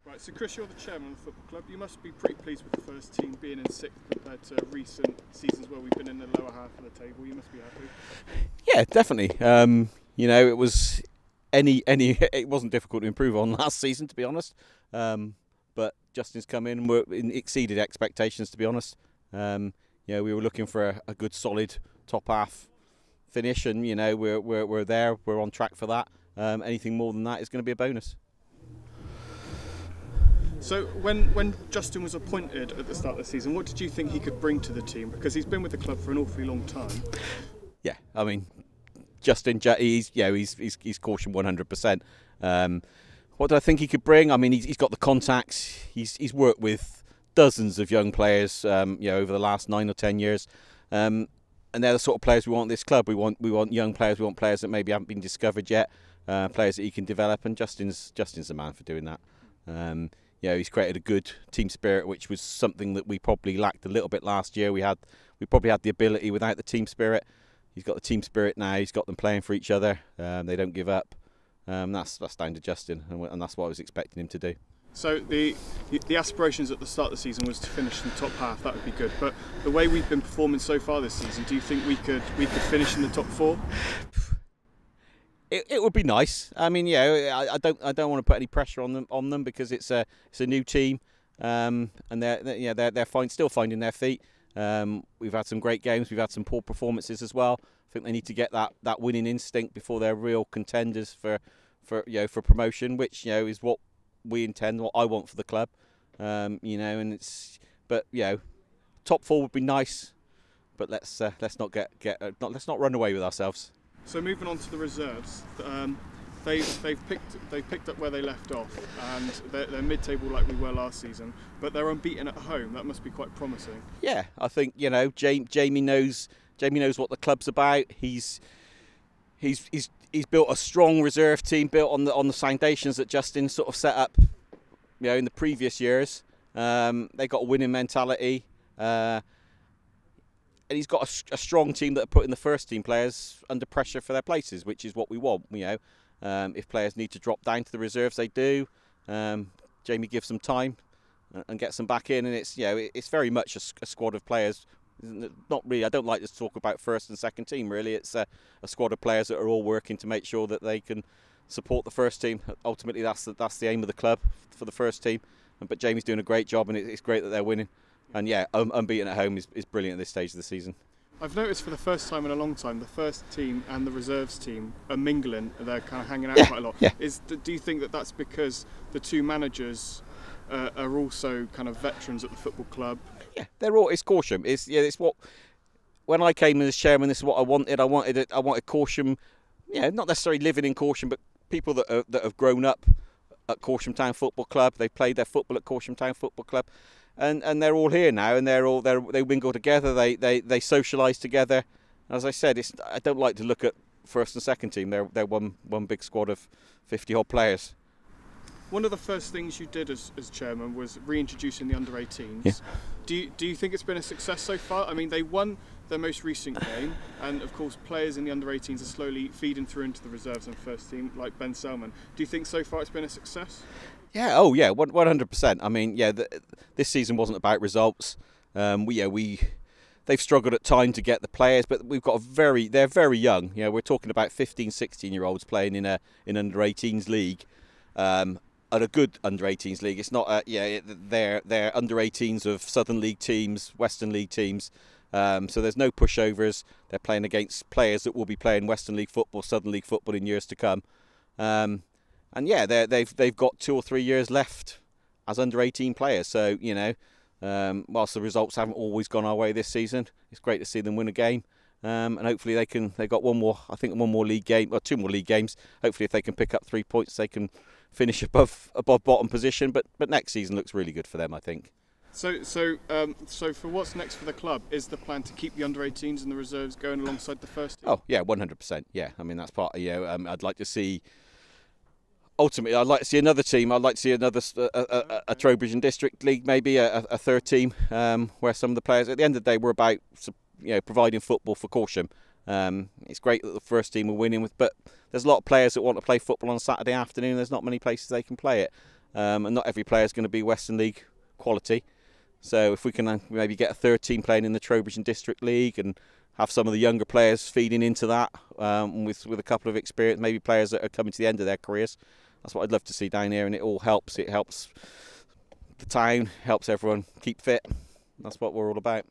Right, so Chris, you're the chairman of the football club. You must be pretty pleased with the first team being in sixth compared to recent seasons where we've been in the lower half of the table. You must be happy. Yeah, definitely. It was it wasn't difficult to improve on last season, to be honest. But Justin's come in and exceeded expectations, to be honest. We were looking for a good, solid top half finish, and we're there. We're on track for that. Anything more than that is going to be a bonus. So when Justin was appointed at the start of the season, what did you think he could bring to the team? Because he's been with the club for an awfully long time. Yeah, I mean, Justin, he's Corsham 100%. What do I think he could bring? I mean, he's got the contacts. He's worked with dozens of young players, over the last 9 or 10 years, and they're the sort of players we want in this club. We want young players. We want players that maybe haven't been discovered yet, players that he can develop, and Justin's the man for doing that. He's created a good team spirit, which was something that we probably lacked a little bit last year. We probably had the ability without the team spirit. He's got the team spirit now. He's got them playing for each other. They don't give up. That's down to Justin, and that's what I was expecting him to do. So the aspirations at the start of the season was to finish in the top half. That would be good. But the way we've been performing so far this season, do you think we could finish in the top 4? It would be nice. I mean, I don't want to put any pressure on them because it's a new team, and they're still finding their feet. We've had some great games. We've had some poor performances as well. I think they need to get that winning instinct before they're real contenders for promotion, which is what we intend, what I want for the club. Top 4 would be nice, but let's not run away with ourselves. So moving on to the reserves, they've picked up where they left off, and they're mid-table like we were last season, but they're unbeaten at home. That must be quite promising. Yeah, I think Jamie knows what the club's about. He's built a strong reserve team built on the foundations that Justin sort of set up, in the previous years. They got a winning mentality. And he's got a strong team that are putting the first team players under pressure for their places, which is what we want. If players need to drop down to the reserves, they do. Jamie gives them time and gets them back in, and it's very much a squad of players. Not really. I don't like to talk about first and second team. Really, it's a squad of players that are all working to make sure that they can support the first team. Ultimately, that's the aim of the club for the first team. But Jamie's doing a great job, and it's great that they're winning. And unbeaten at home is brilliant at this stage of the season. I've noticed for the first time in a long time, the first team and the reserves team are mingling. They're kind of hanging out quite a lot. Yeah. Do you think that that's because the two managers are also kind of veterans at the football club? Yeah, it's Corsham. It's what, when I came as chairman, this is what I wanted. I wanted Corsham, not necessarily living in Corsham, but people that have grown up at Corsham Town Football Club. They've played their football at Corsham Town Football Club. And they're all here now, and they mingle together. They socialise together. As I said, I don't like to look at first and second team. They're one big squad of 50 odd players. One of the first things you did as chairman was reintroducing the under-18s. Yeah. Do you think it's been a success so far? I mean, they won their most recent game, and of course, players in the under-18s are slowly feeding through into the reserves and first team, like Ben Selman. Do you think so far it's been a success? Yeah, 100%. I mean, this season wasn't about results. They've struggled at times to get the players, but we've got they're very young. We're talking about 15, 16-year-olds playing in under-18s league, at a good under-18s league. It's not they're under-18s of Southern League teams, Western League teams. So there's no pushovers. They're playing against players that will be playing Western League football, Southern League football in years to come. And they've got 2 or 3 years left as under-18 players. So whilst the results haven't always gone our way this season, it's great to see them win a game. And hopefully they've got one more league game, or 2 more league games. Hopefully, if they can pick up 3 points, they can finish above bottom position. But next season looks really good for them, I think. So for what's next for the club, is the plan to keep the under-18s and the reserves going alongside the first team? Oh yeah, 100%. Yeah, I mean that's part of I'd like to see. Ultimately, I'd like to see another team. I'd like to see another a Trowbridge and District League, maybe a third team, where some of the players. At the end of the day, we're about providing football for Corsham. It's great that the first team are winning, but there's a lot of players that want to play football on a Saturday afternoon. There's not many places they can play it, and not every player is going to be Western League quality. So if we can maybe get a third team playing in the Trowbridge and District League and have some of the younger players feeding into that, with a couple of experience, maybe players that are coming to the end of their careers, that's what I'd love to see down here, and it all helps. It helps the town, helps everyone keep fit. That's what we're all about.